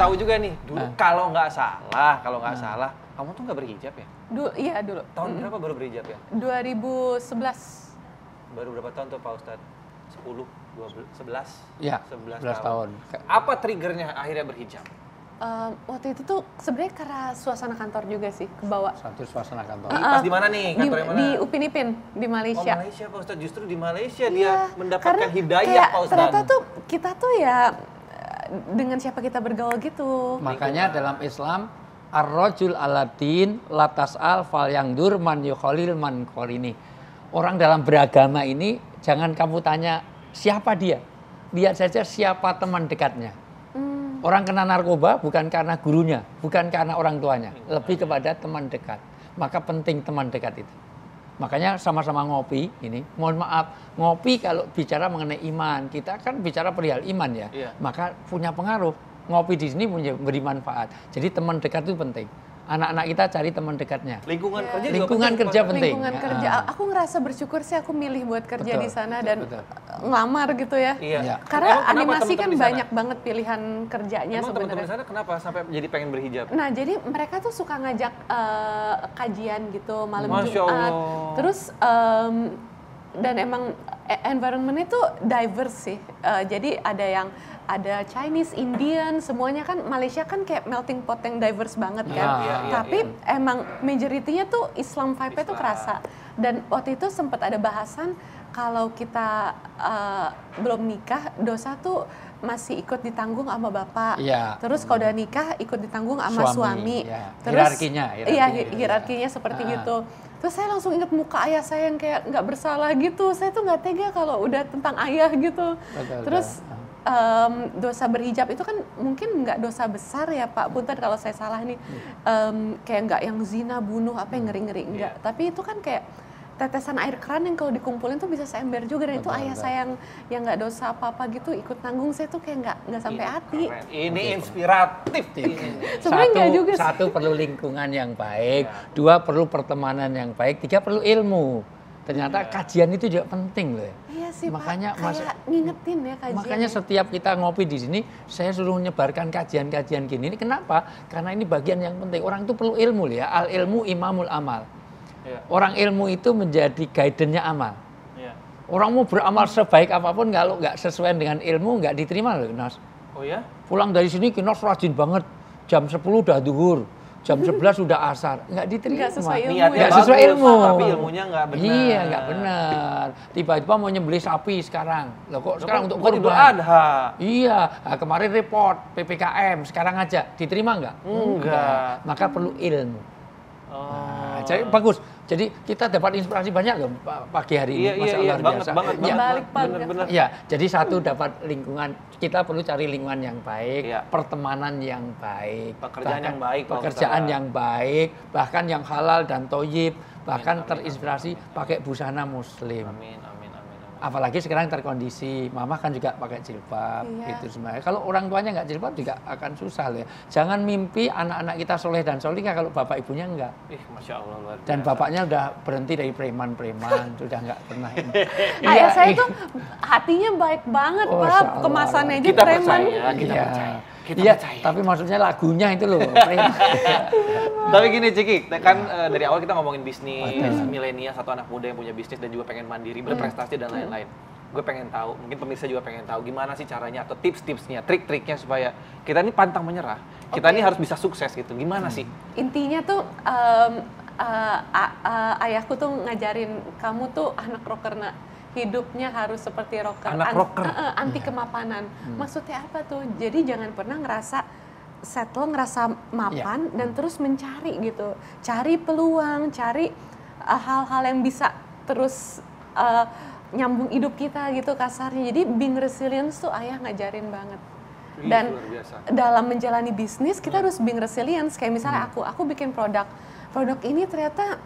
tahu juga nih, dulu kalau nggak salah, kamu tuh nggak berhijab ya? Iya dulu. Tahun berapa baru berhijab ya? 2011. Baru berapa tahun tuh Pak Ustadz? 10, 12, 11? Iya, 11 tahun. Apa triggernya akhirnya berhijab? Waktu itu tuh sebenarnya karena suasana kantor juga sih, kebawa. Satu suasana kantor. Pas di mana nih? Kantornya mana? Di Upin Ipin, di Malaysia. Oh Malaysia Pak Ustadz, justru di Malaysia dia mendapatkan hidayah kayak Pak Ustadz. ternyata tuh kita tuh ya dengan siapa kita bergaul gitu. Makanya dalam Islam ar-rajul aladin latas'al fal yangdur man yukhalil man qarini. Orang dalam beragama ini jangan kamu tanya siapa dia. Lihat saja siapa teman dekatnya. Orang kena narkoba bukan karena gurunya, bukan karena orang tuanya, lebih kepada teman dekat. Maka penting teman dekat itu. Makanya sama-sama ngopi ini, mohon maaf, ngopi kalau bicara mengenai iman, kita kan bicara perihal iman ya, maka punya pengaruh. Ngopi di sini beri manfaat. Jadi teman dekat itu penting. Anak-anak kita cari teman dekatnya. Lingkungan kerja juga Lingkungan kerja penting. Lingkungan kerja. Aku ngerasa bersyukur sih aku milih buat kerja di sana dan betul. ngelamar gitu ya. Iya. Karena Emang animasi kan teman-teman di sana? banyak banget pilihan kerjanya Emang teman-teman di sebenarnya. sana kenapa sampai jadi pengen berhijab? Nah, jadi mereka tuh suka ngajak kajian gitu malam Masya Jumat. Allah. Terus dan emang environment-nya tuh diverse sih. Jadi ada Chinese, Indian, semuanya kan Malaysia kan kayak melting pot yang diverse banget kan. Tapi emang majority-nya tuh Islam vibe-nya tuh kerasa. Dan waktu itu sempat ada bahasan kalau kita belum nikah, dosa tuh masih ikut ditanggung sama bapak. Terus kalau udah nikah ikut ditanggung sama suami. Terus hierarkinya seperti gitu. Terus saya langsung ingat muka ayah saya yang kayak nggak bersalah gitu. Saya tuh nggak tega kalau udah tentang ayah gitu. Terus dosa berhijab itu kan mungkin nggak dosa besar ya Pak, punten kalau saya salah nih, kayak nggak yang zina, bunuh, apa yang ngeri-ngeri, enggak. Tapi itu kan kayak tetesan air keran yang kalau dikumpulin tuh bisa seember juga, dan itu ayah saya yang nggak dosa apa-apa gitu ikut nanggung, saya tuh kayak nggak sampai hati. Ini inspiratif. Sebenarnya nggak juga sih. Satu perlu lingkungan yang baik, dua perlu pertemanan yang baik, tiga perlu ilmu. Ternyata kajian itu juga penting loh. Iya sih makanya, Pak, kayak ngingetin ya kajian. Makanya setiap kita ngopi di sini, saya suruh menyebarkan kajian-kajian gini. Ini kenapa? Karena ini bagian yang penting. Orang itu perlu ilmu ya. Al ilmu imamul amal. Orang ilmu itu menjadi guidance-nya amal. Orang mau beramal sebaik apapun, kalau nggak sesuai dengan ilmu, nggak diterima loh, Nos. Oh ya? Pulang dari sini, Nos rajin banget. Jam 10 udah duhur. Jam 11 sudah asar, nggak diterima. Nggak sesuai ilmu. Niatnya nggak sesuai bagus, ilmu. Tapi ilmunya nggak benar. Iya, nggak benar. Tiba-tiba mau nyembelih sapi sekarang. Loh kok sekarang untuk Idul kurban? Adha. Iya, nah, kemarin report PPKM, sekarang aja. Diterima nggak? Enggak. Maka perlu ilmu. Nah, jadi bagus. Jadi kita dapat inspirasi banyak loh pagi hari ini. Iya, banget. Bener. Ya, jadi satu dapat lingkungan, kita perlu cari lingkungan yang baik, pertemanan yang baik, pekerjaan yang baik, bahkan yang halal dan thayyib, bahkan terinspirasi pakai busana muslim. Amin. Apalagi sekarang terkondisi, mama kan juga pakai jilbab, itu sebenarnya. Kalau orang tuanya nggak jilbab juga akan susah loh ya. Jangan mimpi anak-anak kita soleh dan solihah kalau bapak ibunya enggak. Masya Allah, luar biasa. Dan bapaknya udah berhenti dari preman-preman, sudah nggak pernah ini. Ayah saya tuh hatinya baik banget Pak, kemasannya aja preman. Kita percaya. Iya, tapi maksudnya lagunya itu loh. Tapi gini Ciki, kan dari awal kita ngomongin bisnis, milenial, satu anak muda yang punya bisnis dan juga pengen mandiri, berprestasi dan lain-lain. Gue pengen tahu, mungkin pemirsa juga pengen tahu gimana sih caranya atau tips-tipsnya, trik-triknya supaya kita ini pantang menyerah. Kita ini harus bisa sukses gitu. Gimana sih? Intinya tuh ayahku tuh ngajarin kamu tuh anak rocker, hidupnya harus seperti rocker. Anak rocker. Anti kemapanan. Maksudnya apa tuh? Jadi jangan pernah ngerasa settle, ngerasa mapan dan terus mencari gitu. Cari peluang, cari hal-hal yang bisa terus nyambung hidup kita gitu kasarnya. Jadi being resilience tuh ayah ngajarin banget. Dan dalam menjalani bisnis kita harus being resilience. Kayak misalnya aku bikin produk ini ternyata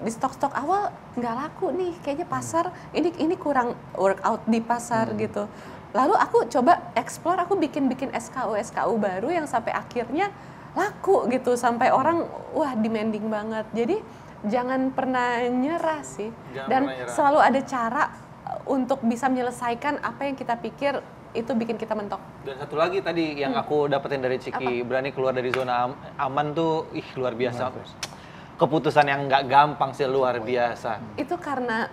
di stok-stok awal nggak laku nih, kayaknya pasar ini kurang workout di pasar gitu. Lalu aku coba explore, aku bikin SKU baru yang sampai akhirnya laku gitu, sampai orang wah demanding banget. Jadi jangan pernah nyerah sih, dan selalu ada cara untuk bisa menyelesaikan apa yang kita pikir itu bikin kita mentok. Dan satu lagi tadi yang aku dapetin dari Ciki, berani keluar dari zona aman tuh, luar biasa. Keputusan yang nggak gampang sih, luar biasa. Itu karena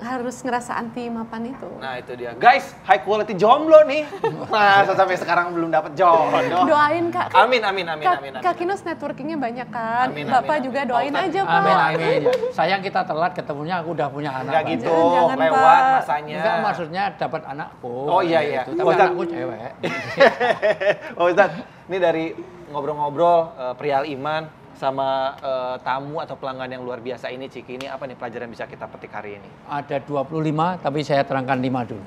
harus ngerasa anti mapan itu. Nah itu dia, guys, high quality jomblo nih. Nah sampai sekarang belum dapat jodoh. Doain Kak. Amin. Kak Kinos networkingnya banyak kan. Amin, Bapak amin. juga doain aja Pak. Amin. Sayang kita telat ketemunya, aku udah punya anak. Nggak Pak. gitu, Jangan, lewat Pak. masanya. Enggak, maksudnya dapat anakku. Oh iya. Gitu. Tapi Ustaz. anakku cewek. Oh Ustaz, ini dari ngobrol-ngobrol perihal iman sama tamu atau pelanggan yang luar biasa ini, Ciki, ini apa nih pelajaran yang bisa kita petik hari ini? Ada 25, tapi saya terangkan 5 dulu.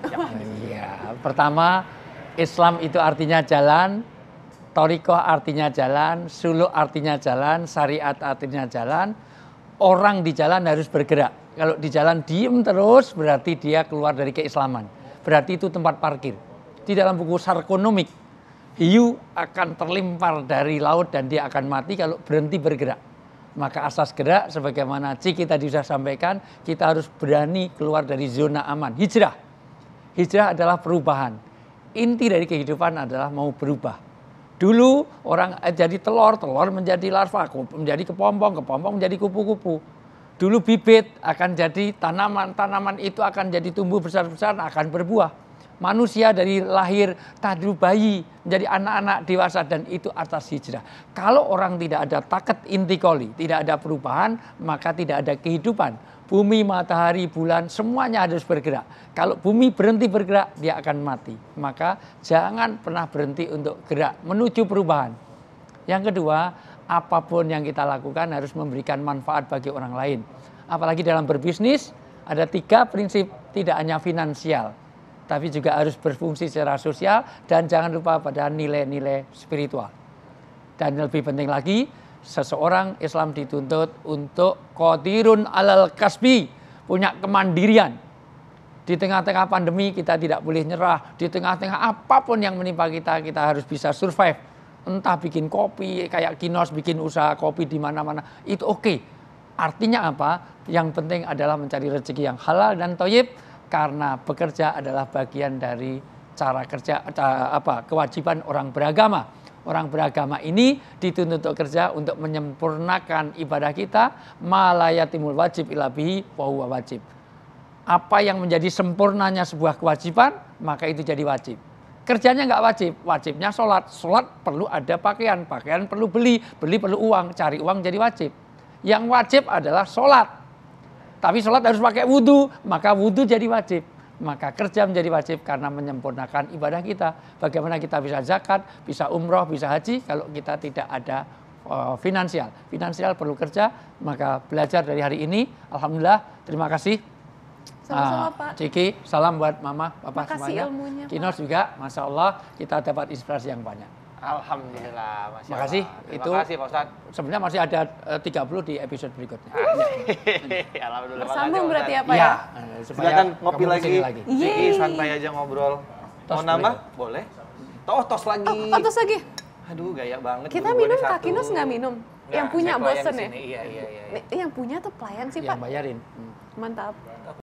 Iya. Pertama, Islam itu artinya jalan, Thariqah artinya jalan, suluk artinya jalan, syariat artinya jalan. Orang di jalan harus bergerak. Kalau di jalan diem terus, berarti dia keluar dari keislaman. Berarti itu tempat parkir. Di dalam buku Sarkonomik, hiu akan terlempar dari laut dan dia akan mati kalau berhenti bergerak. Maka asas gerak, sebagaimana Ciki tadi sudah sampaikan, kita harus berani keluar dari zona aman. Hijrah. Hijrah adalah perubahan. Inti dari kehidupan adalah mau berubah. Dulu orang jadi telur menjadi larva, menjadi kepompong menjadi kupu-kupu. Dulu bibit akan jadi tanaman itu akan jadi tumbuh besar-besar, akan berbuah. Manusia dari lahir tadu bayi menjadi anak-anak dewasa, dan itu atas hijrah. Kalau orang tidak ada takat intikoli, tidak ada perubahan, maka tidak ada kehidupan. Bumi, matahari, bulan, semuanya harus bergerak. Kalau bumi berhenti bergerak, dia akan mati. Maka jangan pernah berhenti untuk gerak menuju perubahan. Yang kedua, apapun yang kita lakukan harus memberikan manfaat bagi orang lain. Apalagi dalam berbisnis, ada 3 prinsip, tidak hanya finansial, tapi juga harus berfungsi secara sosial, dan jangan lupa pada nilai-nilai spiritual. Dan lebih penting lagi, seseorang Islam dituntut untuk qadirun alal kasbi, punya kemandirian. Di tengah-tengah pandemi kita tidak boleh nyerah, di tengah-tengah apapun yang menimpa kita, kita harus bisa survive. Entah bikin kopi, kayak Kinos bikin usaha kopi di mana-mana, itu oke. Artinya apa? Yang penting adalah mencari rezeki yang halal dan thayyib, karena bekerja adalah bagian dari cara kerja, kewajiban orang beragama. Orang beragama ini dituntut untuk kerja untuk menyempurnakan ibadah kita. Ma la yatimul wajib illa bihi wa huwa wajib. Apa yang menjadi sempurnanya sebuah kewajiban, maka itu jadi wajib. Kerjanya nggak wajib, wajibnya sholat. Sholat perlu ada pakaian, pakaian perlu beli perlu uang, cari uang jadi wajib. Yang wajib adalah sholat. Tapi sholat harus pakai wudhu, maka wudhu jadi wajib. Maka kerja menjadi wajib karena menyempurnakan ibadah kita. Bagaimana kita bisa zakat, bisa umroh, bisa haji kalau kita tidak ada finansial. Finansial perlu kerja, maka belajar dari hari ini. Alhamdulillah, terima kasih. Sama-sama Pak. Ciki, salam buat Mama, Papa Makasih semuanya. ilmunya, Pak. Kinos juga, Masya Allah, kita dapat inspirasi yang banyak. Alhamdulillah, Masya Makasih. Allah. Itu Terima kasih Pak Ustadz. Sebenarnya masih ada 30 di episode berikutnya. Alhamdulillah. Bersambung berarti ya Pak Iya, ya? Silakan ngopi kamu lagi. kesini Ciki Yeay. santai aja ngobrol. Tos Mau nambah? Boleh. Tos lagi. Tos lagi. Aduh, gaya banget. Kita buru-buru minum, nih Kak satu. Kinos nggak minum? Nggak, Yang punya saya pelayan bosen di ya? sini. Iya. Yang punya tuh pelayan sih Yang Pak. bayarin. Mantap.